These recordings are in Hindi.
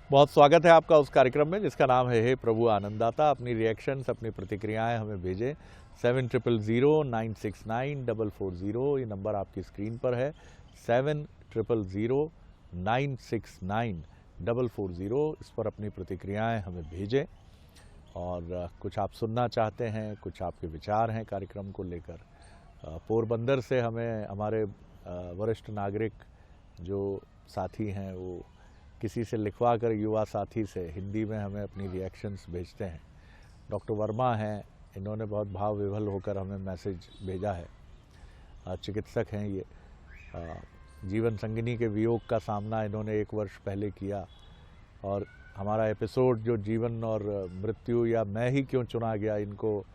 बहुत स्वागत है आपका उस कार्यक्रम में जिसका नाम है हे प्रभु आनंदाता। अपनी रिएक्शंस, अपनी प्रतिक्रियाएं हमें भेजें 7000969440। ये नंबर आपकी स्क्रीन पर है, 7000969440। इस पर अपनी प्रतिक्रियाएं हमें भेजें। और कुछ आप सुनना चाहते हैं, कुछ आपके विचार हैं कार्यक्रम को लेकर। पोरबंदर से हमें हमारे वरिष्ठ नागरिक जो साथी हैं वो किसी से लिखवा कर, युवा साथी से हिंदी में हमें अपनी रिएक्शंस भेजते हैं। डॉक्टर वर्मा हैं, इन्होंने बहुत भाव विभल होकर हमें मैसेज भेजा है। चिकित्सक हैं ये। जीवन संगिनी के वियोग का सामना इन्होंने 1 वर्ष पहले किया और हमारा एपिसोड जो जीवन और मृत्यु या मैं ही क्यों चुना गया, इनको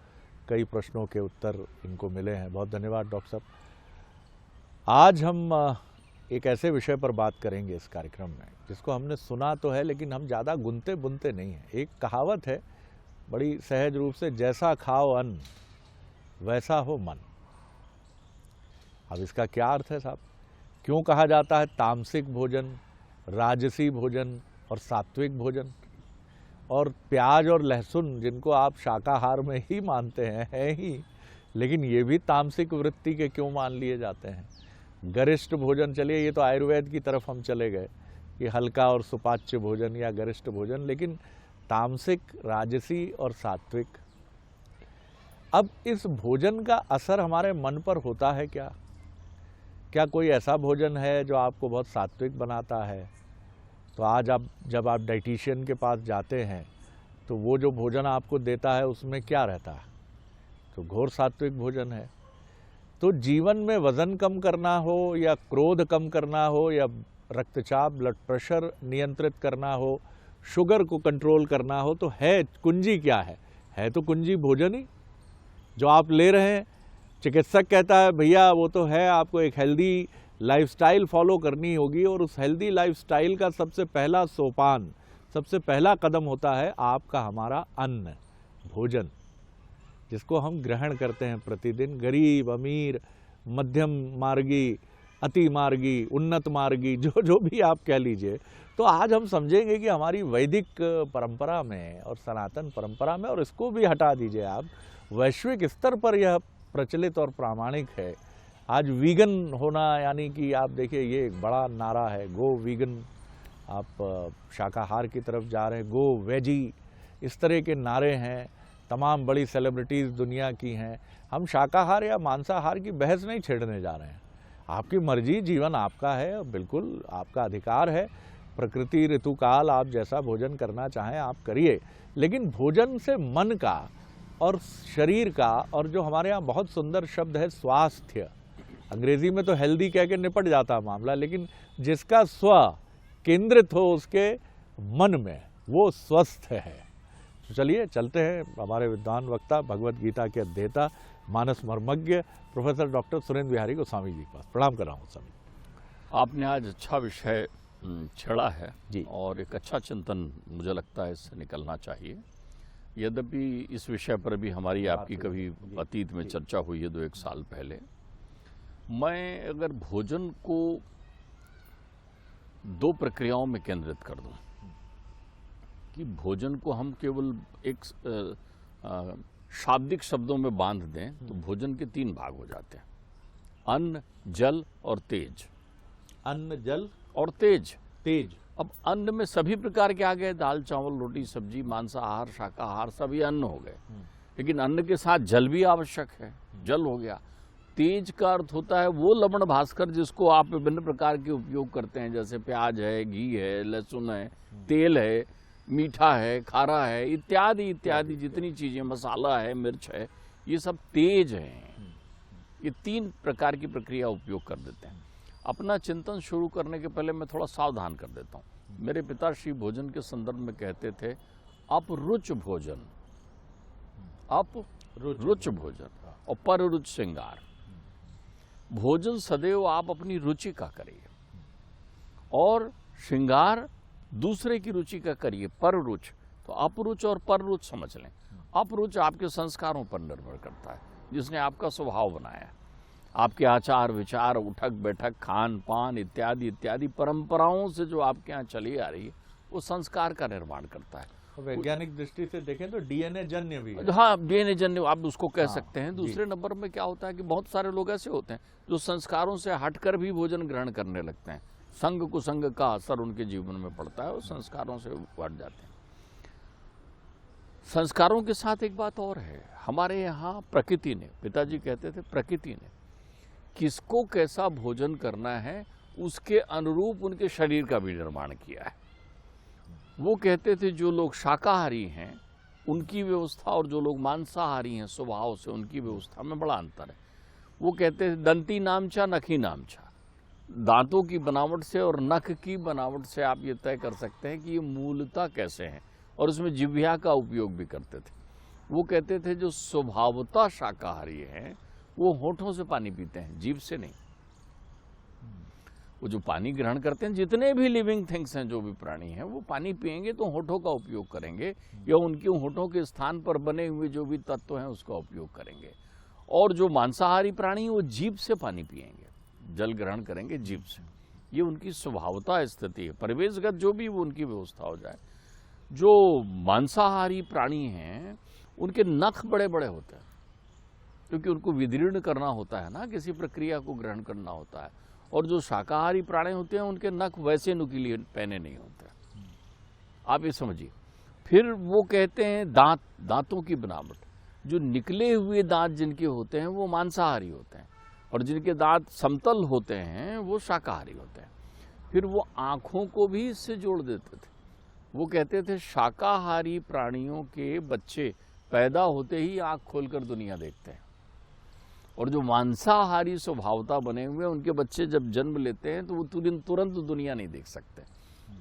कई प्रश्नों के उत्तर इनको मिले हैं। बहुत धन्यवाद डॉक्टर साहब। आज हम एक ऐसे विषय पर बात करेंगे इस कार्यक्रम में जिसको हमने सुना तो है लेकिन हम ज़्यादा गुनते बुनते नहीं हैं। एक कहावत है बड़ी सहज रूप से, जैसा खाओ अन्न वैसा हो मन। अब इसका क्या अर्थ है साहब? क्यों कहा जाता है तामसिक भोजन, राजसी भोजन और सात्विक भोजन? और प्याज और लहसुन जिनको आप शाकाहार में ही मानते हैं ही, लेकिन ये भी तामसिक वृत्ति के क्यों मान लिए जाते हैं? गरिष्ठ भोजन, चलिए ये तो आयुर्वेद की तरफ हम चले गए कि हल्का और सुपाच्य भोजन या गरिष्ठ भोजन, लेकिन तामसिक, राजसी और सात्विक। अब इस भोजन का असर हमारे मन पर होता है क्या? क्या कोई ऐसा भोजन है जो आपको बहुत सात्विक बनाता है? तो आज जब आप डाइटिशियन के पास जाते हैं तो वो जो भोजन आपको देता है उसमें क्या रहता है? तो घोर सात्विक भोजन है। तो जीवन में वज़न कम करना हो या क्रोध कम करना हो या रक्तचाप, ब्लड प्रेशर नियंत्रित करना हो, शुगर को कंट्रोल करना हो, तो है कुंजी क्या है? तो कुंजी भोजन ही जो आप ले रहे हैं। चिकित्सक कहता है भैया वो तो है, आपको एक हेल्दी लाइफस्टाइल फॉलो करनी होगी और उस हेल्दी लाइफस्टाइल का सबसे पहला सोपान, सबसे पहला कदम होता है आपका हमारा अन्न, भोजन, जिसको हम ग्रहण करते हैं प्रतिदिन। गरीब, अमीर, मध्यम मार्गी, अति मार्गी, उन्नत मार्गी, जो भी आप कह लीजिए। तो आज हम समझेंगे कि हमारी वैदिक परंपरा में और सनातन परंपरा में, और इसको भी हटा दीजिए आप, वैश्विक स्तर पर यह प्रचलित और प्रामाणिक है। आज वीगन होना, यानी कि आप देखिए ये एक बड़ा नारा है, गो वीगन। आप शाकाहार की तरफ जा रहे हैं, गो वेजी, इस तरह के नारे हैं। तमाम बड़ी सेलिब्रिटीज़ दुनिया की हैं। हम शाकाहार या मांसाहार की बहस नहीं छेड़ने जा रहे हैं। आपकी मर्जी, जीवन आपका है, बिल्कुल आपका अधिकार है। प्रकृति, ऋतुकाल, आप जैसा भोजन करना चाहें आप करिए, लेकिन भोजन से मन का और शरीर का, और जो हमारे यहाँ बहुत सुंदर शब्द है स्वास्थ्य, अंग्रेजी में तो हेल्दी कह के निपट जाता है मामला, लेकिन जिसका स्व केंद्रित हो उसके मन में, वो स्वस्थ है। तो चलिए चलते हैं हमारे विद्वान वक्ता, भगवत गीता के अध्येता, मानस मर्मज्ञ प्रोफेसर डॉक्टर सुरेंद्र बिहारी गोस्वामी जी के पास। प्रणाम कर रहा हूँ स्वामी। आपने आज अच्छा विषय छेड़ा है जी, और एक अच्छा चिंतन मुझे लगता है इससे निकलना चाहिए। यद्यपि इस विषय पर भी हमारी आपकी कभी अतीत में चर्चा हुई है 2-1 साल पहले। मैं अगर भोजन को 2 प्रक्रियाओं में केंद्रित कर दूं कि भोजन को हम केवल एक शाब्दिक शब्दों में बांध दें तो भोजन के 3 भाग हो जाते हैं, अन्न, जल और तेज। अन्न, जल और तेज। अब अन्न में सभी प्रकार के आ गए, दाल, चावल, रोटी, सब्जी, मांसाहार, शाकाहार, सभी अन्न हो गए। लेकिन अन्न के साथ जल भी आवश्यक है, जल हो गया। तेज का अर्थ होता है वो लवण भास्कर जिसको आप विभिन्न प्रकार के उपयोग करते हैं, जैसे प्याज है, घी है, लहसुन है, तेल है, मीठा है, खारा है, इत्यादि इत्यादि जितनी चीजें, मसाला है, मिर्च है, ये सब तेज हैं। ये 3 प्रकार की प्रक्रिया उपयोग कर देते हैं। अपना चिंतन शुरू करने के पहले मैं थोड़ा सावधान कर देता हूँ। मेरे पिताश्री भोजन के संदर्भ में कहते थे अपरुच भोजन, अपरुच भोजन और पररुच श्रृंगार। भोजन सदैव आप अपनी रुचि का करिए और श्रृंगार दूसरे की रुचि का करिए, पररुच। तो अपरुच और पररुच समझ लें। अपरुच आपके संस्कारों पर निर्भर करता है, जिसने आपका स्वभाव बनाया। आपके आचार विचार, उठक बैठक, खान पान इत्यादि इत्यादि परंपराओं से जो आपके यहाँ चली आ रही है, वो संस्कार का निर्माण करता है। वैज्ञानिक दृष्टि से देखें तो डीएनए जन्य भी है। हाँ, डीएनए जन्य आप उसको कह हाँ, सकते हैं। जी। दूसरे नंबर में क्या होता है कि बहुत सारे लोग ऐसे होते हैं जो संस्कारों से हटकर भी भोजन ग्रहण करने लगते हैं। संग कुसंग का असर उनके जीवन में पड़ता है और संस्कारों से हट जाते हैं। संस्कारों के साथ एक बात और है, हमारे यहाँ प्रकृति ने, पिताजी कहते थे प्रकृति ने किसको कैसा भोजन करना है उसके अनुरूप उनके शरीर का भी निर्माण किया है। वो कहते थे जो लोग शाकाहारी हैं उनकी व्यवस्था और जो लोग मांसाहारी हैं स्वभाव से उनकी व्यवस्था में बड़ा अंतर है। वो कहते थे दंती नामचा नखी नामचा, दांतों की बनावट से और नख की बनावट से आप ये तय कर सकते हैं कि ये मूलतः कैसे हैं, और उसमें जिह्वा का उपयोग भी करते थे। वो कहते थे जो स्वभावतः शाकाहारी हैं वो होठों से पानी पीते हैं, जीभ से नहीं। वो जो पानी ग्रहण करते हैं, जितने भी लिविंग थिंग्स हैं, जो भी प्राणी हैं, वो पानी पिएंगे तो होठों का उपयोग करेंगे या उनके होठों के स्थान पर बने हुए जो भी तत्व हैं उसका उपयोग करेंगे। और जो मांसाहारी प्राणी वो जीभ से पानी पिएंगे, जल ग्रहण करेंगे जीभ से। ये उनकी स्वभावता स्थिति है, परिवेशगत जो भी वो उनकी व्यवस्था हो जाए। जो मांसाहारी प्राणी हैं उनके नख बड़े बड़े होते हैं क्योंकि उनको विदीर्ण करना होता है ना, किसी प्रक्रिया को ग्रहण करना होता है। और जो शाकाहारी प्राणी होते हैं उनके नख वैसे नुकीले पैने नहीं होते। आप ये समझिए। फिर वो कहते हैं दांतों की बनावट, जो निकले हुए दांत जिनके होते हैं वो मांसाहारी होते हैं और जिनके दांत समतल होते हैं वो शाकाहारी होते हैं। फिर वो आँखों को भी इससे जोड़ देते थे। वो कहते थे शाकाहारी प्राणियों के बच्चे पैदा होते ही आँख खोलकर दुनिया देखते हैं, और जो मांसाहारी स्वभावता बने हुए उनके बच्चे जब जन्म लेते हैं तो वो तुरंत दुनिया नहीं देख सकते,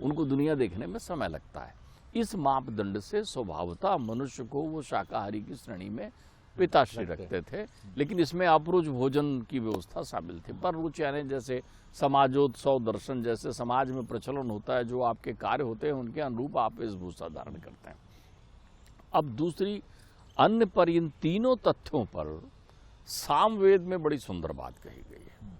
उनको दुनिया देखने में समय लगता है। इस मापदंड से स्वभावता मनुष्य को वो शाकाहारी की श्रेणी में पिताश्री रखते थे। लेकिन इसमें अपरुच भोजन की व्यवस्था शामिल थी। पररुच यानी जैसे समाजोत्सव दर्शन जैसे समाज में प्रचलन होता है, जो आपके कार्य होते हैं उनके अनुरूप आप वेशभूषा धारण करते हैं। अब दूसरी अन्य पर इन तीनों तथ्यों पर सामवेद में बड़ी सुंदर बात कही गई है।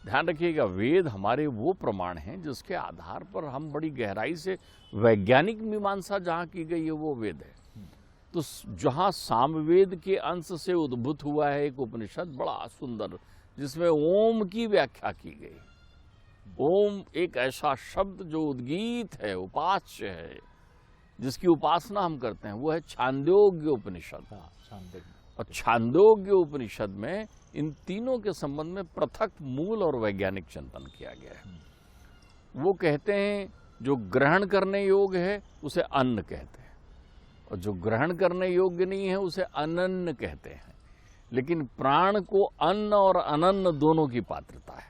ध्यान रखिएगा, वेद हमारे वो प्रमाण हैं जिसके आधार पर हम बड़ी गहराई से वैज्ञानिक मीमांसा जहाँ की गई है वो वेद है। तो जहाँ सामवेद के अंश से उद्भूत हुआ है एक उपनिषद बड़ा सुंदर, जिसमें ओम की व्याख्या की गई। ओम एक ऐसा शब्द जो उद्गीत है, उपास्य है, जिसकी उपासना हम करते हैं, वो है छांदोग्य उपनिषद। और छांदोग्य उपनिषद में इन तीनों के संबंध में पृथक मूल और वैज्ञानिक चिंतन किया गया है। वो कहते हैं जो ग्रहण करने योग्य है उसे अन्न कहते हैं, और जो ग्रहण करने योग्य नहीं है उसे अनन्न कहते हैं। लेकिन प्राण को अन्न और अनन्न दोनों की पात्रता है।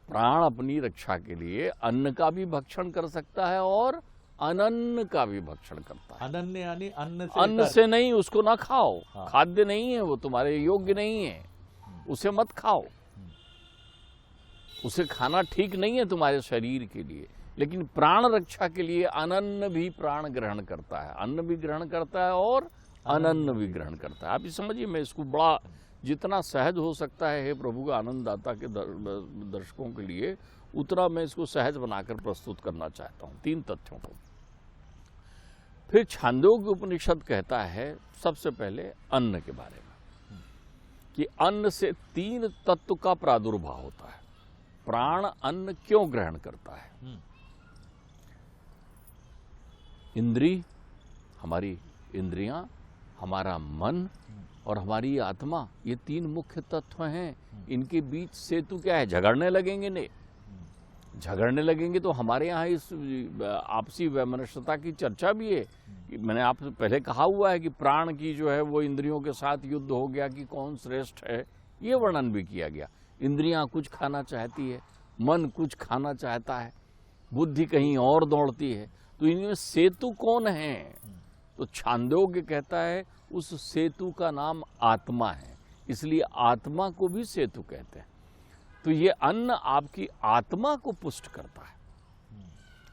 प्राण अपनी रक्षा के लिए अन्न का भी भक्षण कर सकता है और अनन्न का भी भक्षण करता है। अनन्य यानी अन्न से नहीं, उसको ना खाओ। हाँ। खाद्य नहीं है, वो तुम्हारे योग्य नहीं है, उसे मत खाओ। उसे खाना ठीक नहीं है तुम्हारे शरीर के लिए। लेकिन प्राण रक्षा के लिए अनन्न भी प्राण ग्रहण करता है, अन्न भी ग्रहण करता है और अनन्न भी ग्रहण करता है। आप ये समझिए, मैं इसको बड़ा जितना सहज हो सकता है हे प्रभु का आनंददाता के दर्शकों के लिए उतना मैं इसको सहज बनाकर प्रस्तुत करना चाहता हूँ, तीन तथ्यों को। फिर छांदोग्य उपनिषद कहता है सबसे पहले अन्न के बारे में कि अन्न से तीन तत्व का प्रादुर्भाव होता है। प्राण अन्न क्यों ग्रहण करता है? इंद्री, हमारी इंद्रियां, हमारा मन और हमारी आत्मा, ये तीन मुख्य तत्व हैं। इनके बीच सेतु क्या है? झगड़ने लगेंगे नहीं, झगड़ने लगेंगे तो हमारे यहाँ इस आपसी वैमनस्यता की चर्चा भी है। मैंने आपसे पहले कहा हुआ है कि प्राण की जो है वो इंद्रियों के साथ युद्ध हो गया कि कौन श्रेष्ठ है, ये वर्णन भी किया गया। इंद्रियां कुछ खाना चाहती है, मन कुछ खाना चाहता है, बुद्धि कहीं और दौड़ती है। तो इनमें सेतु कौन है? तो छांदोग्य कहता है उस सेतु का नाम आत्मा है, इसलिए आत्मा को भी सेतु कहते हैं। तो ये अन्न आपकी आत्मा को पुष्ट करता है,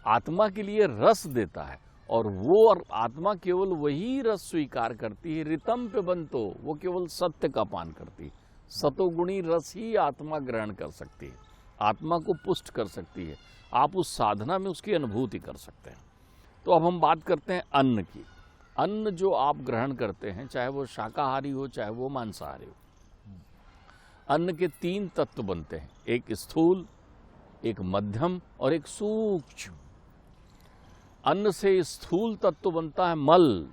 आत्मा के लिए रस देता है, और वो आत्मा केवल वही रस स्वीकार करती है। ऋतम पे बंतो, वो केवल सत्य का पान करती है। सतोगुणी रस ही आत्मा ग्रहण कर सकती है। आत्मा को पुष्ट कर सकती है। आप उस साधना में उसकी अनुभूति कर सकते हैं। तो अब हम बात करते हैं अन्न की। अन्न जो आप ग्रहण करते हैं, चाहे वो शाकाहारी हो चाहे वो मांसाहारी हो, अन्न के 3 तत्व बनते हैं, एक स्थूल, एक मध्यम और एक सूक्ष्म। अन्न से स्थूल तत्व बनता है मल।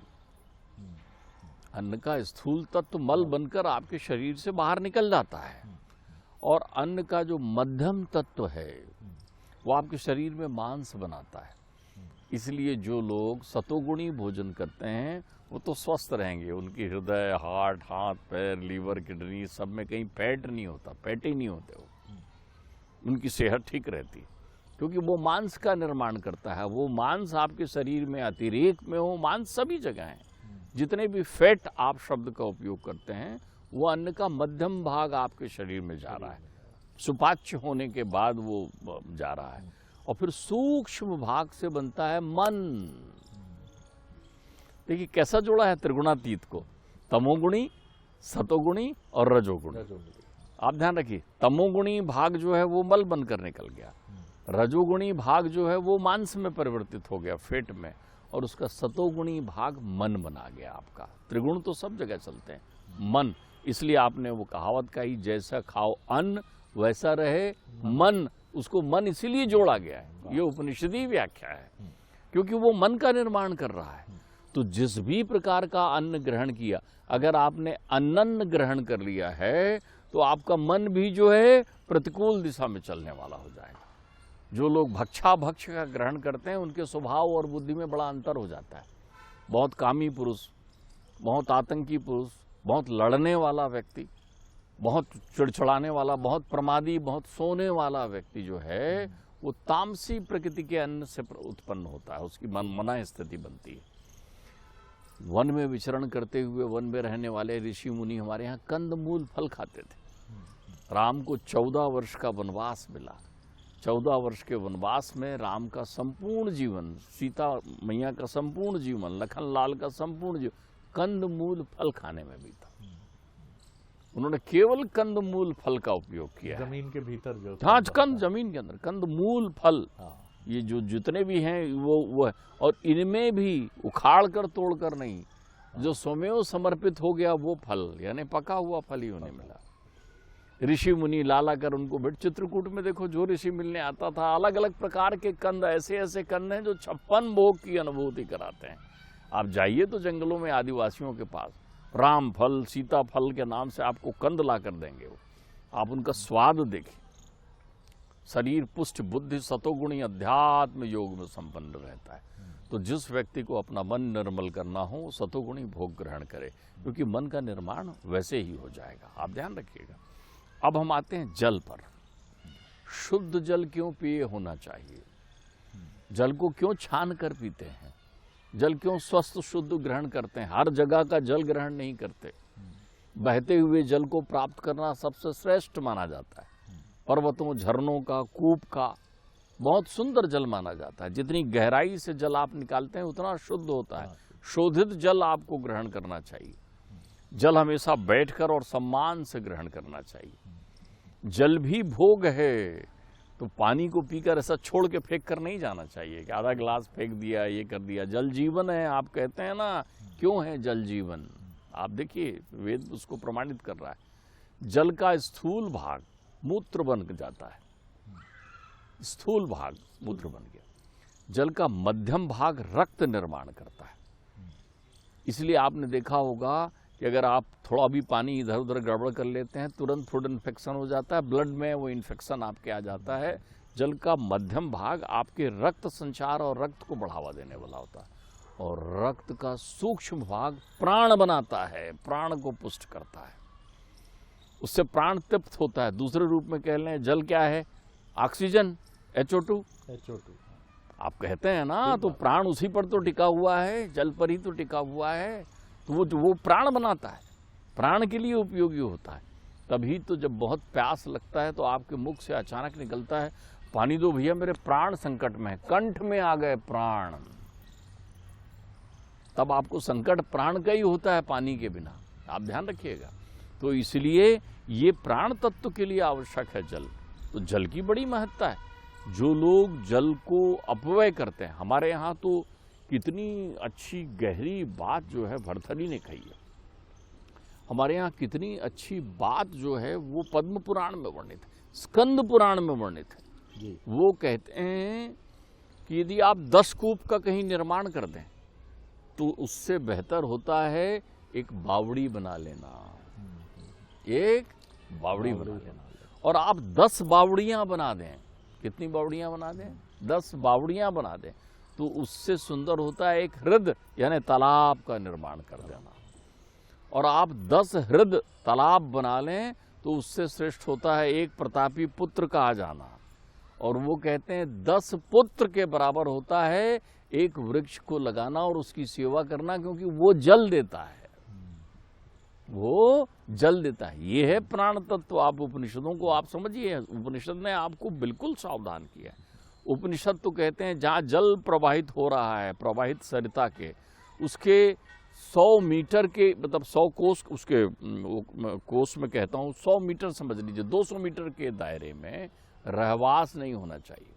अन्न का स्थूल तत्व मल बनकर आपके शरीर से बाहर निकल जाता है, और अन्न का जो मध्यम तत्व है वो आपके शरीर में मांस बनाता है। इसलिए जो लोग सतोगुणी भोजन करते हैं वो तो स्वस्थ रहेंगे। उनकी हृदय, हार्ट, हाथ पैर, लीवर, किडनी सब में कहीं फैट नहीं होता, फैटी नहीं होते वो। उनकी सेहत ठीक रहती है, क्योंकि वो मांस का निर्माण करता है। वो मांस आपके शरीर में अतिरेक में हो, मांस सभी जगह है। जितने भी फैट आप शब्द का उपयोग करते हैं वो अन्न का मध्यम भाग आपके शरीर में जा रहा है, सुपाच्य होने के बाद वो जा रहा है। और फिर सूक्ष्म भाग से बनता है मन। देखिए कैसा जोड़ा है त्रिगुणातीत को, तमोगुणी, सतोगुणी और रजोगुणी। आप ध्यान रखिए, तमोगुणी भाग जो है वो मल बनकर निकल गया, रजोगुणी भाग जो है वो मांस में परिवर्तित हो गया, फैट में, और उसका सतोगुणी भाग मन बना गया आपका। त्रिगुण तो सब जगह चलते हैं, मन। इसलिए आपने वो कहावत कही, जैसा खाओ अन्न वैसा रहे मन। उसको मन इसीलिए जोड़ा गया है, ये उपनिषदी व्याख्या है, क्योंकि वो मन का निर्माण कर रहा है। तो जिस भी प्रकार का अन्न ग्रहण किया, अगर आपने अनन्न ग्रहण कर लिया है तो आपका मन भी जो है प्रतिकूल दिशा में चलने वाला हो जाएगा। जो लोग भक्षाभक्ष का ग्रहण करते हैं उनके स्वभाव और बुद्धि में बड़ा अंतर हो जाता है। बहुत कामी पुरुष, बहुत आतंकी पुरुष, बहुत लड़ने वाला व्यक्ति, बहुत चिड़चिड़ाने वाला, बहुत प्रमादी, बहुत सोने वाला व्यक्ति जो है वो तामसी प्रकृति के अन्न से उत्पन्न होता है, उसकी मना स्थिति बनती है। वन में विचरण करते हुए वन में रहने वाले ऋषि मुनि हमारे यहाँ कंद मूल फल खाते थे। राम को 14 वर्ष का वनवास मिला। 14 वर्ष के वनवास में राम का संपूर्ण जीवन, सीता मैया का संपूर्ण जीवन, लखन लाल का संपूर्ण जीवन कंद मूल फल खाने में बीता। उन्होंने केवल कंद मूल फल का उपयोग किया, जमीन के भीतर जो, हाँ, कंद जमीन के अंदर कंद मूल फल, ये जो जितने भी हैं वो है। और इनमें भी उखाड़ कर तोड़ कर नहीं, जो स्वमेव समर्पित हो गया वो फल, यानी पका हुआ फल ही उन्हें मिला। ऋषि मुनि लाला कर उनको भेंट, चित्रकूट में देखो जो ऋषि मिलने आता था, अलग अलग प्रकार के कंद, ऐसे ऐसे कंद हैं जो 56 भोग की अनुभूति कराते हैं। आप जाइए तो जंगलों में आदिवासियों के पास राम फल, सीता फल के नाम से आपको कंद ला कर देंगे वो। आप उनका स्वाद देखिए। शरीर पुष्ट, बुद्धि सतोगुणी, अध्यात्म योग में संपन्न रहता है। तो जिस व्यक्ति को अपना मन निर्मल करना हो सतोगुणी भोग ग्रहण करे, क्योंकि मन का निर्माण वैसे ही हो जाएगा। आप ध्यान रखिएगा। अब हम आते हैं जल पर। शुद्ध जल क्यों पिए होना चाहिए? जल को क्यों छान कर पीते हैं? जल क्यों स्वस्थ शुद्ध ग्रहण करते हैं? हर जगह का जल ग्रहण नहीं करते। बहते हुए जल को प्राप्त करना सबसे श्रेष्ठ माना जाता है। पर्वतों, झरनों का, कूप का बहुत सुंदर जल माना जाता है। जितनी गहराई से जल आप निकालते हैं उतना शुद्ध होता है। शोधित जल आपको ग्रहण करना चाहिए। जल हमेशा बैठकर और सम्मान से ग्रहण करना चाहिए। जल भी भोग है, तो पानी को पीकर ऐसा छोड़ के फेंक कर नहीं जाना चाहिए कि आधा गिलास फेंक दिया, ये कर दिया। जल जीवन है, आप कहते हैं ना, क्यों है जल जीवन? आप देखिए वेद उसको प्रमाणित कर रहा है। जल का स्थूल भाग मूत्र बन जाता है, स्थूल भाग मूत्र बन गया। जल का मध्यम भाग रक्त निर्माण करता है। इसलिए आपने देखा होगा कि अगर आप थोड़ा भी पानी इधर उधर गड़बड़ कर लेते हैं तुरंत फूड इन्फेक्शन हो जाता है, ब्लड में वो इन्फेक्शन आपके आ जाता है। जल का मध्यम भाग आपके रक्त संचार और रक्त को बढ़ावा देने वाला होता है, और रक्त का सूक्ष्म भाग प्राण बनाता है, प्राण को पुष्ट करता है। उससे प्राण तृप्त होता है। दूसरे रूप में कह लें, जल क्या है? Oxygen, HO2। आप कहते हैं ना, तो प्राण उसी पर तो टिका हुआ है, जल पर ही तो टिका हुआ है। तो वो प्राण बनाता है, प्राण के लिए उपयोगी होता है। तभी तो जब बहुत प्यास लगता है तो आपके मुख से अचानक निकलता है, पानी दो भैया, मेरे प्राण संकट में है, कंठ में आ गए प्राण। तब आपको संकट प्राण का ही होता है, पानी के बिना। आप ध्यान रखिएगा। तो इसलिए ये प्राण तत्व के लिए आवश्यक है जल। तो जल की बड़ी महत्ता है। जो लोग जल को अपव्यय करते हैं, हमारे यहाँ तो कितनी अच्छी गहरी बात जो है भरथरी ने कही है, हमारे यहाँ कितनी अच्छी बात जो है वो पद्म पुराण में वर्णित है, स्कंद पुराण में वर्णित है जी। वो कहते हैं कि यदि आप 10 कूप का कहीं निर्माण कर दें तो उससे बेहतर होता है एक बावड़ी बना लेना, एक बावड़ी बना लेना। और आप 10 बावड़ियां बना दें, कितनी बावड़ियां बना दें? 10 बावड़ियां बना दें तो उससे सुंदर होता है एक हृद यानी तालाब का निर्माण कर देना। और आप 10 हृद तालाब बना लें तो उससे श्रेष्ठ होता है एक प्रतापी पुत्र का आ जाना। और वो कहते हैं 10 पुत्र के बराबर होता है एक वृक्ष को लगाना और उसकी सेवा करना, क्योंकि वो जल देता है, वो जल देता है। ये है प्राण तत्व। आप उपनिषदों को आप समझिए, उपनिषद ने आपको बिल्कुल सावधान किया है। उपनिषद तो कहते हैं जहाँ जल प्रवाहित हो रहा है, प्रवाहित सरिता के उसके 100 मीटर के मतलब 100 कोस, उसके कोस में कहता हूँ 100 मीटर समझ लीजिए, 200 मीटर के दायरे में रहवास नहीं होना चाहिए।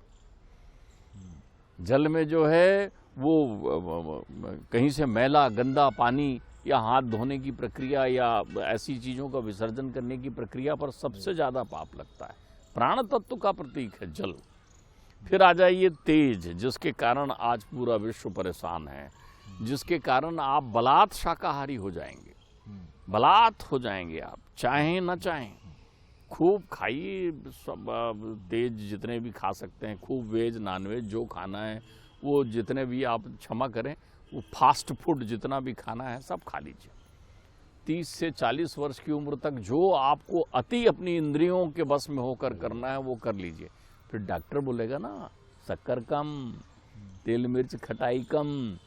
जल में जो है वो कहीं से मैला गंदा पानी या हाथ धोने की प्रक्रिया या ऐसी चीज़ों का विसर्जन करने की प्रक्रिया पर सबसे ज़्यादा पाप लगता है। प्राण तत्व का प्रतीक है जल। फिर आ जाइए तेज, जिसके कारण आज पूरा विश्व परेशान है, जिसके कारण आप बलात् शाकाहारी हो जाएंगे, बलात् हो जाएंगे आप, चाहें ना चाहें। खूब खाइए, सब तेज जितने भी खा सकते हैं, खूब वेज नॉनवेज जो खाना है वो जितने भी आप क्षमा करें, वो फास्ट फूड जितना भी खाना है सब खा लीजिए। 30 से 40 वर्ष की उम्र तक जो आपको अति अपनी इंद्रियों के बस में होकर करना है वो कर लीजिए। फिर डॉक्टर बोलेगा ना शक्कर कम, तेल मिर्च खटाई कम,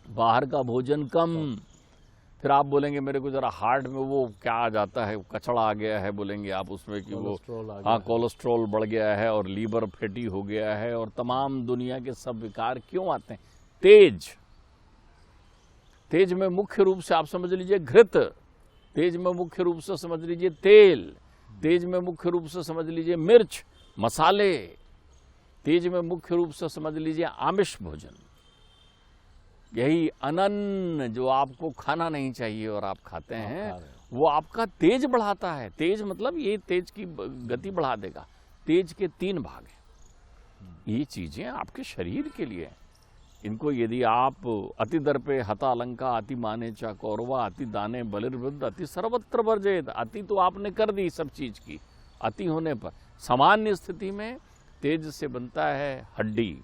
बाहर का भोजन कम। फिर आप बोलेंगे मेरे को जरा हार्ट में वो क्या आ जाता है, कचड़ा आ गया है, बोलेंगे आप उसमें कि वो हाँ कोलेस्ट्रॉल बढ़ गया है और लीवर फैटी हो गया है और तमाम दुनिया के सब विकार क्यों आते हैं? तेज, तेज में मुख्य रूप से आप समझ लीजिए घृत, तेज में मुख्य रूप से समझ लीजिए तेल, तेज में मुख्य रूप से समझ लीजिए मिर्च मसाले, तेज में मुख्य रूप से समझ लीजिए आमिष भोजन। यही अनन्न जो आपको खाना नहीं चाहिए और आप खाते हैं वो आपका तेज बढ़ाता है। तेज मतलब ये तेज की गति बढ़ा देगा। तेज के 3 भाग हैं। ये चीजें आपके शरीर के लिए हैं। इनको यदि आप अति दर्पे हता अलंका अति माने चा कौरवा अति दाने बलिर्वृद्ध अति सर्वत्र वर्जेत। अति तो आपने कर दी सब चीज की, अति होने पर सामान्य स्थिति में तेज से बनता है हड्डी।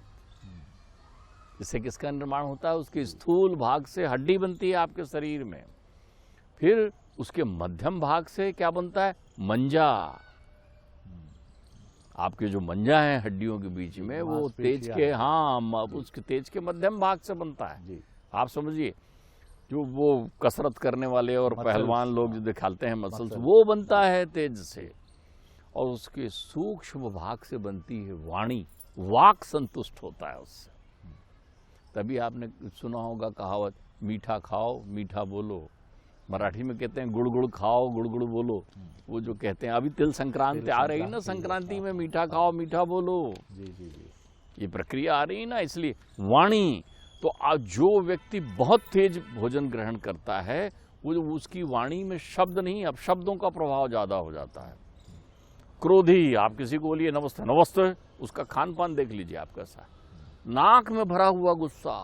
इससे किसका निर्माण होता है? उसके स्थूल भाग से हड्डी बनती है आपके शरीर में। फिर उसके मध्यम भाग से क्या बनता है? मंजा। आपके जो मंजा है हड्डियों के बीच में वो तेज के, हाँ उसके तेज के मध्यम भाग से बनता है जी। आप समझिए जो वो कसरत करने वाले और पहलवान लोग जो दिखाते हैं मसल्स, वो बनता है तेज से। और उसके सूक्ष्म भाग से बनती है वाणी। वाक संतुष्ट होता है उससे। तभी आपने सुना होगा कहावत, मीठा खाओ मीठा बोलो। मराठी में कहते हैं गुड़ गुड़ खाओ गुड़ गुड़ बोलो। वो जो कहते हैं अभी तिल संक्रांति आ रही ना, संक्रांति में मीठा खाओ मीठा बोलो। जी जी जी, ये प्रक्रिया आ रही है ना। इसलिए वाणी तो जो व्यक्ति बहुत तेज भोजन ग्रहण करता है वो उसकी वाणी में शब्द नहीं, अब शब्दों का प्रभाव ज्यादा हो जाता है। क्रोधी, आप किसी को बोलिए नमस्ते नमस्ते, उसका खान पान देख लीजिए आप कैसा। नाक में भरा हुआ गुस्सा,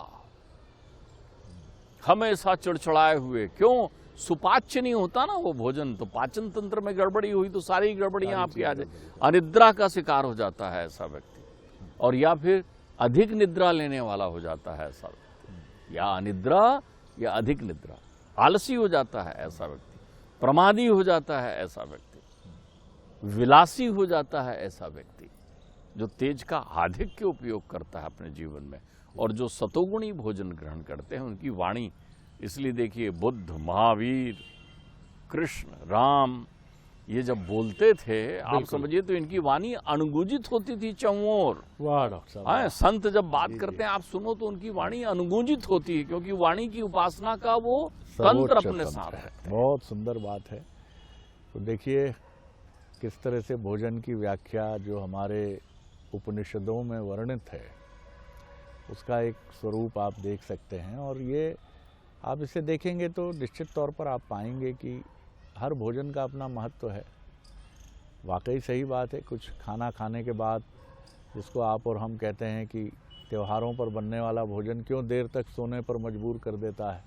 हमेशा चिड़चिड़ाए हुए, क्यों? सुपाच्य नहीं होता ना वो भोजन, तो पाचन तंत्र में गड़बड़ी हुई तो सारी गड़बड़ियां आपकी आ जाए। अनिद्रा का शिकार हो जाता है ऐसा व्यक्ति, और या फिर अधिक निद्रा लेने वाला हो जाता है ऐसा व्यक्ति, या अनिद्रा या अधिक निद्रा, आलसी हो जाता है ऐसा व्यक्ति, प्रमादी हो जाता है ऐसा व्यक्ति, विलासी हो जाता है ऐसा व्यक्ति जो तेज का आधिक्य उपयोग करता है अपने जीवन में। और जो सतोगुणी भोजन ग्रहण करते हैं उनकी वाणी, इसलिए देखिए बुद्ध, महावीर, कृष्ण, राम, ये जब बोलते थे आप समझिए तो इनकी वाणी अनुगूंजित होती थी चौओर। वाह डॉक्टर साहब, संत जब बात करते हैं आप सुनो तो उनकी वाणी अनुगूंजित होती है, क्योंकि वाणी की उपासना का वो तंत्र अपने साथ है। बहुत सुंदर बात है। तो देखिए किस तरह से भोजन की व्याख्या जो हमारे उपनिषदों में वर्णित है उसका एक स्वरूप आप देख सकते हैं। और ये आप इसे देखेंगे तो निश्चित तौर पर आप पाएंगे कि हर भोजन का अपना महत्व है। वाकई सही बात है, कुछ खाना खाने के बाद जिसको आप और हम कहते हैं कि त्योहारों पर बनने वाला भोजन क्यों देर तक सोने पर मजबूर कर देता है,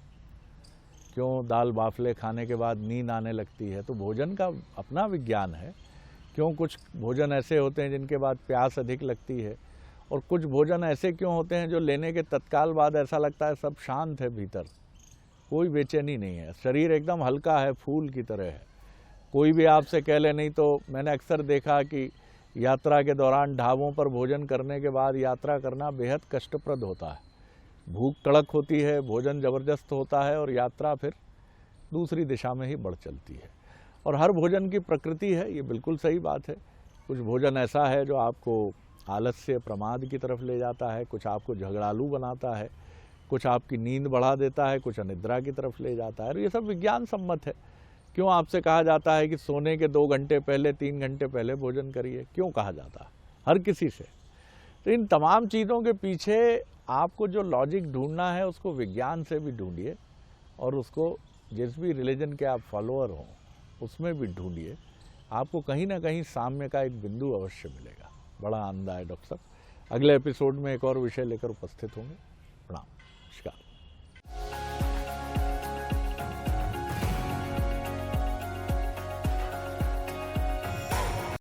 क्यों दाल बाफले खाने के बाद नींद आने लगती है, तो भोजन का अपना विज्ञान है। क्यों कुछ भोजन ऐसे होते हैं जिनके बाद प्यास अधिक लगती है, और कुछ भोजन ऐसे क्यों होते हैं जो लेने के तत्काल बाद ऐसा लगता है सब शांत है, भीतर कोई बेचैनी नहीं है, शरीर एकदम हल्का है, फूल की तरह है। कोई भी आपसे कह ले, नहीं तो मैंने अक्सर देखा कि यात्रा के दौरान ढाबों पर भोजन करने के बाद यात्रा करना बेहद कष्टप्रद होता है। भूख कड़क होती है, भोजन ज़बरदस्त होता है और यात्रा फिर दूसरी दिशा में ही बढ़ चलती है। और हर भोजन की प्रकृति है, ये बिल्कुल सही बात है। कुछ भोजन ऐसा है जो आपको आलस्य प्रमाद की तरफ ले जाता है, कुछ आपको झगड़ालू बनाता है, कुछ आपकी नींद बढ़ा देता है, कुछ अनिद्रा की तरफ ले जाता है। और ये सब विज्ञान सम्मत है। क्यों आपसे कहा जाता है कि सोने के 2 घंटे पहले 3 घंटे पहले भोजन करिए, क्यों कहा जाता है हर किसी से? तो इन तमाम चीज़ों के पीछे आपको जो लॉजिक ढूंढना है उसको विज्ञान से भी ढूंढिए, और उसको जिस भी रिलीजन के आप फॉलोअर हों उसमें भी ढूंढिए। आपको कहीं ना कहीं साम्य का एक बिंदु अवश्य मिलेगा। बड़ा आनंद आया डॉक्टर साहब। अगले एपिसोड में एक और विषय लेकर उपस्थित होंगे। प्रणाम, नमस्कार।